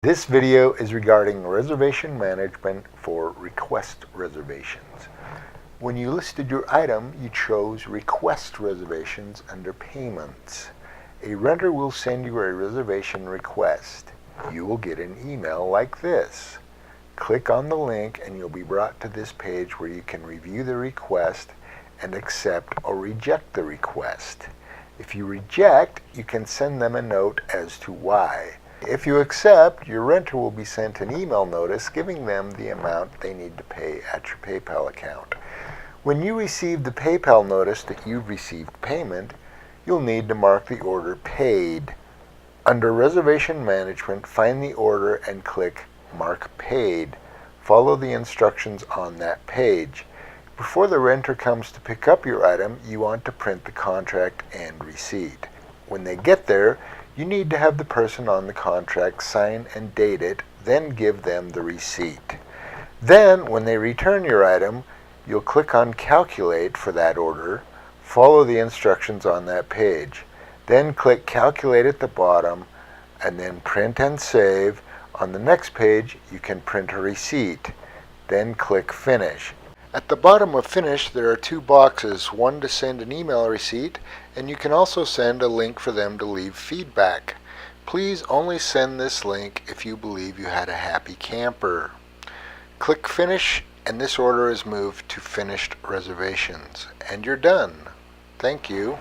This video is regarding reservation management for request reservations. When you listed your item, you chose Request Reservations under Payments. A renter will send you a reservation request. You will get an email like this. Click on the link and you'll be brought to this page where you can review the request and accept or reject the request. If you reject, you can send them a note as to why. If you accept, your renter will be sent an email notice giving them the amount they need to pay at your PayPal account. When you receive the PayPal notice that you've received payment, you'll need to mark the order paid. Under Reservation Management, find the order and click Mark Paid. Follow the instructions on that page. Before the renter comes to pick up your item, you want to print the contract and receipt. When they get there, you need to have the person on the contract sign and date it, then give them the receipt. Then, when they return your item, you'll click on Calculate for that order, follow the instructions on that page. Then click Calculate at the bottom, and then Print and Save. On the next page, you can print a receipt. Then click Finish. At the bottom of Finish, there are two boxes, one to send an email receipt, and you can also send a link for them to leave feedback. Please only send this link if you believe you had a happy camper. Click Finish, and this order is moved to Finished Reservations. And you're done. Thank you.